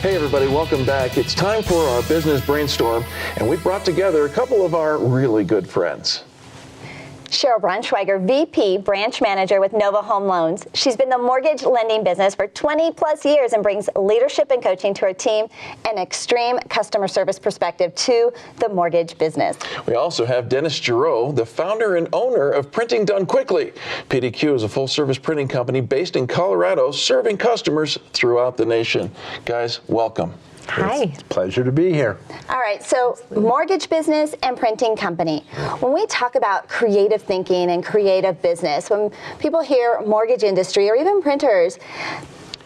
Hey everybody, welcome back. It's time for our business brainstorm, and we brought together a couple of our really good friends. Cheryl Braunschweiger, VP Branch Manager with Nova Home Loans. She's been in the mortgage lending business for 20 plus years and brings leadership and coaching to her team and extreme customer service perspective to the mortgage business. We also have Dennis Giroux, the founder and owner of Printing Done Quickly. PDQ is a full-service printing company based in Colorado, serving customers throughout the nation. Guys, welcome. Hi. It's a pleasure to be here. All right, so mortgage business and printing company. When we talk about creative thinking and creative business, when people hear mortgage industry or even printers,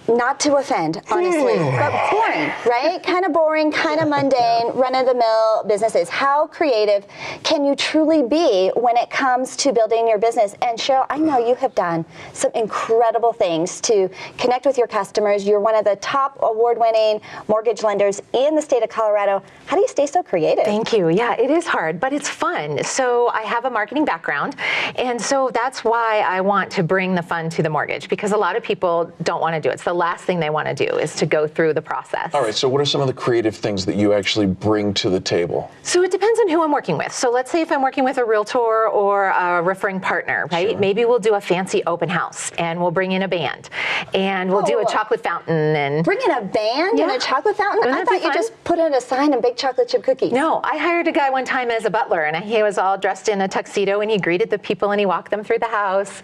not to offend, honestly, but boring, right? Kind of boring, kind of mundane, run-of-the-mill businesses. How creative can you truly be when it comes to building your business? And Cheryl, I know you have done some incredible things to connect with your customers. You're one of the top award-winning mortgage lenders in the state of Colorado. How do you stay so creative? Thank you. Yeah, it is hard, but it's fun. So I have a marketing background, and so that's why I want to bring the fun to the mortgage, because a lot of people don't want to do it. It's the last thing they want to do is to go through the process. All right, so what are some of the creative things that you actually bring to the table? So it depends on who I'm working with. So let's say if I'm working with a realtor or a referring partner, right? Sure. Maybe we'll do a fancy open house and we'll bring in a band and we'll do a chocolate fountain and bring in a band and a chocolate fountain? Wouldn't I that be thought you fun? just put in a sign and bake chocolate chip cookies. No, I hired a guy one time as a butler, and he was all dressed in a tuxedo, and he greeted the people, and he walked them through the house.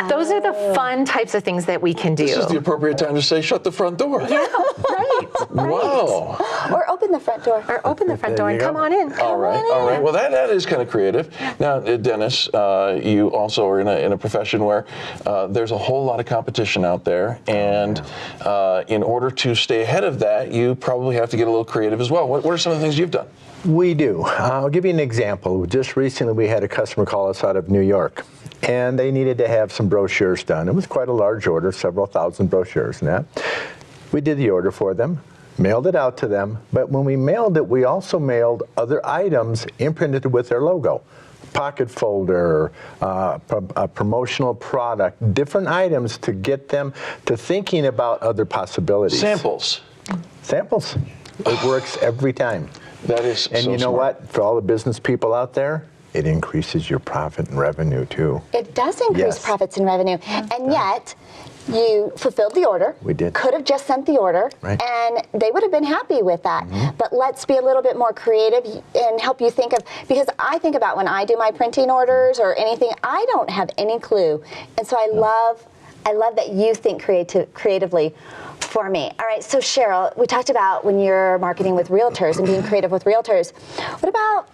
Those are the fun types of things that we can do. This is the appropriate time to say, shut the front door. Yeah, right. Wow. Or open the front door. Or open the front door and come on in. All right. Well, that is kind of creative. Now, Dennis, you also are in a profession where there's a whole lot of competition out there, and in order to stay ahead of that, you probably have to get a little creative as well. What are some of the things you've done? We do. I'll give you an example. Just recently we had a customer call us out of New York, and they needed to have some brochures done. It was quite a large order, several thousand brochures and that. We did the order for them, mailed it out to them, but when we mailed it, we also mailed other items imprinted with their logo. Pocket folder, a promotional product, different items to get them to thinking about other possibilities. Samples. Samples. It works every time. That is And so you know smart. what? For all the business people out there, it increases your profit and revenue too. It does increase Yes. profits and revenue. And yet, you fulfilled the order. We did. Could have just sent the order, Right. and they would have been happy with that. But let's be a little bit more creative and help you think of, because I think about when I do my printing orders or anything, I don't have any clue. And so I love that you think creatively for me. All right, so Cheryl, we talked about when you're marketing with realtors and being creative with realtors. What about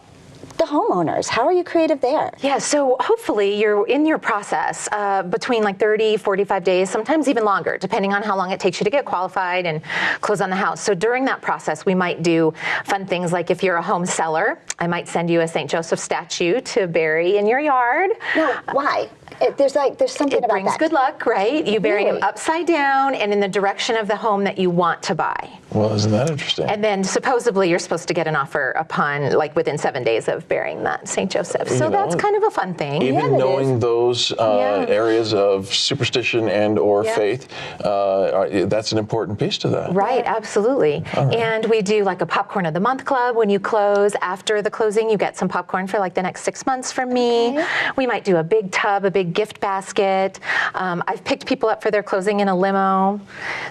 the homeowners? How are you creative there? Yeah, so hopefully you're in your process between like 30, 45 days, sometimes even longer, depending on how long it takes you to get qualified and close on the house. So during that process, we might do fun things like if you're a home seller, I might send you a St. Joseph statue to bury in your yard. No, why? There's something It about brings that. good luck, right? You bury Really? them upside down and in the direction of the home that you want to buy. Well, isn't that interesting? And then supposedly you're supposed to get an offer upon, like within 7 days of burying that St. Joseph. So that's kind of a fun thing. Even it knowing is. those areas of superstition and or faith, that's an important piece to that. Right, absolutely. And we do like a popcorn of the month club. When you close, after the closing, you get some popcorn for like the next 6 months from me. Okay. We might do a big tub, a big gift basket. I've picked people up for their closing in a limo.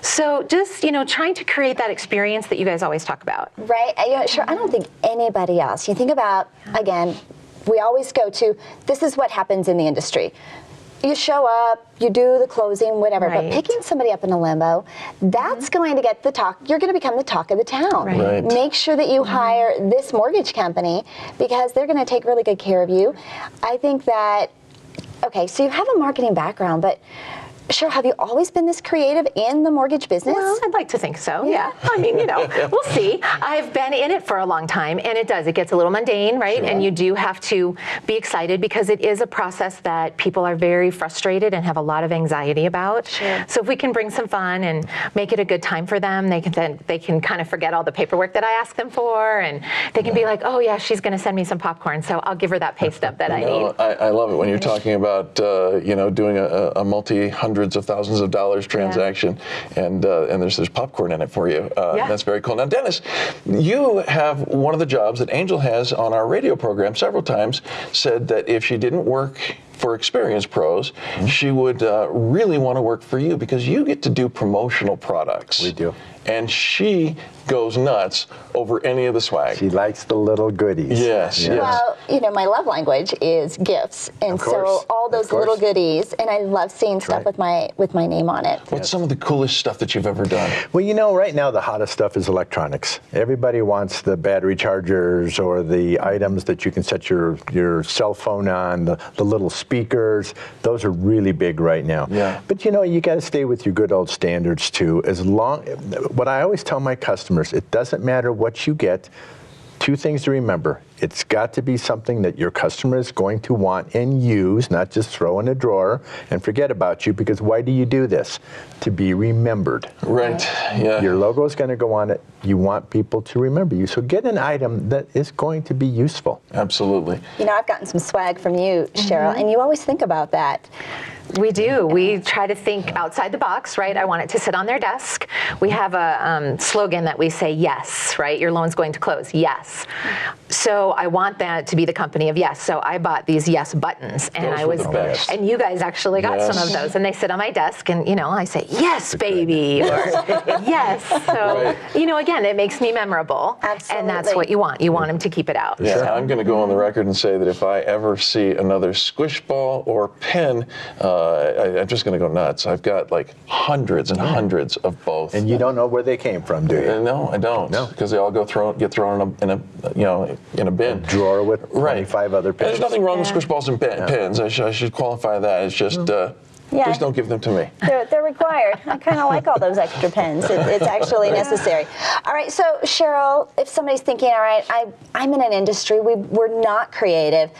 So just, trying to create that experience that you guys always talk about. Right? Sure, I don't think anybody else. You think about, again, we always go to, this is what happens in the industry. You show up, you do the closing, whatever, Right. but picking somebody up in a limo, that's going to get the talk. You're going to become the talk of the town. Right. Make sure that you hire this mortgage company because they're going to take really good care of you. I think that, okay, so you have a marketing background, but Cheryl, have you always been this creative in the mortgage business? Well, I'd like to think so, yeah. I mean, we'll see. I've been in it for a long time, and it gets a little mundane, right? Sure. And you do have to be excited because it is a process that people are very frustrated and have a lot of anxiety about. Sure. So if we can bring some fun and make it a good time for them, they can kind of forget all the paperwork that I ask them for, and they can be like, oh yeah, she's going to send me some popcorn, so I'll give her that pay stub that I need. I love it when you're talking about doing a multi-$100 hundreds of thousands of dollars transaction, and there's popcorn in it for you. That's very cool. Now, Dennis, you have one of the jobs that Angel has on our radio program several times said that if she didn't work for Experience Pros, she would really want to work for you because you get to do promotional products. We do. And she goes nuts over any of the swag. She likes the little goodies. Yes. Well, my love language is gifts, and so all those little goodies, and I love seeing stuff with my name on it. What's some of the coolest stuff that you've ever done? Well, right now the hottest stuff is electronics. Everybody wants the battery chargers or the items that you can set your cell phone on, the little speakers. Those are really big right now. Yeah. But you got to stay with your good old standards too. What I always tell my customers, it doesn't matter what you get. Two things to remember. It's got to be something that your customer is going to want and use, not just throw in a drawer and forget about you, because why do you do this? To be remembered. Right, yeah. Your logo is going to go on it. You want people to remember you. So get an item that is going to be useful. Absolutely. I've gotten some swag from you, Cheryl, and you always think about that. We do. We try to think outside the box, right? I want it to sit on their desk. We have a slogan that we say, yes, right? Your loan's going to close, yes. So I want that to be the company of yes. So I bought these yes buttons, and and you guys actually got some of those, and they sit on my desk, and I say, yes, baby, or yes. So, again, it makes me memorable. Absolutely. And that's what you want. You want them to keep it out. Yeah, So. I'm going to go on the record and say that if I ever see another squish ball or pen, I'm just going to go nuts. I've got like hundreds and hundreds of both. And you don't know where they came from, do you? No, I don't. No. Because they all get thrown in a bin. A drawer with 25 other And pens. there's nothing wrong with squish balls and pens. I should qualify that. It's just please don't give them to me. They're required. I kind of like all those extra pens. It's actually necessary. All right, so Cheryl, if somebody's thinking, all right, I'm in an industry, we're not creative,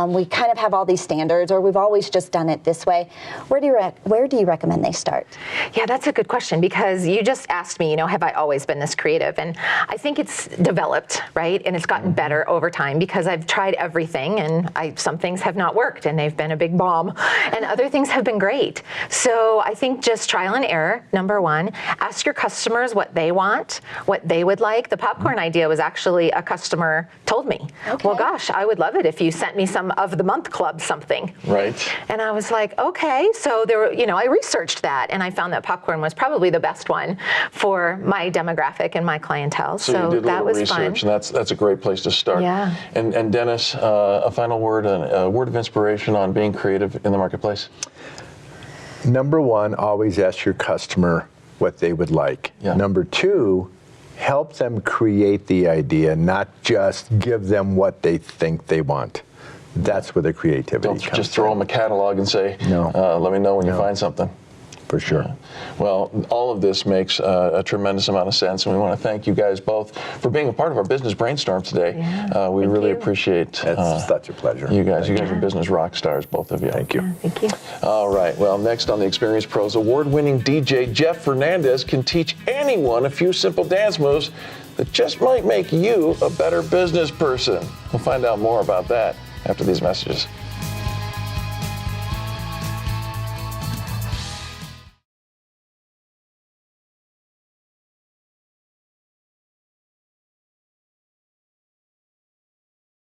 we kind of have all these standards, or we've always just done it this way, where do you recommend they start? Yeah, that's a good question, because you just asked me, have I always been this creative? And I think it's developed, right? And it's gotten better over time because I've tried everything, and some things have not worked, and they've been a big bomb, and other things have been great. So I think just trial and error, number one. Ask your customers what they want, what they would like. The popcorn idea was actually a customer told me, well, gosh, I would love it if you sent me some of the month club something. Right. And I was like, okay. So I researched that, and I found that popcorn was probably the best one for my demographic and my clientele. So you did that was research, fun. and that's a great place to start. Yeah. And Dennis, a final word, a word of inspiration on being creative in the marketplace. Number one, always ask your customer what they would like. Yeah. Number two, help them create the idea, not just give them what they think they want. That's where the creativity Don't comes just throw in. them a catalog and say, No. let me know when you find something. For sure. Well, all of this makes a tremendous amount of sense, and we want to thank you guys both for being a part of our business brainstorm today. Yeah, we thank really you. appreciate That's such a pleasure. you guys. You guys are business rock stars, both of you. Thank you. Thank you. All right. Well, next on the Experience Pros, award-winning DJ Jeff Fernandez can teach anyone a few simple dance moves that just might make you a better business person. We'll find out more about that after these messages.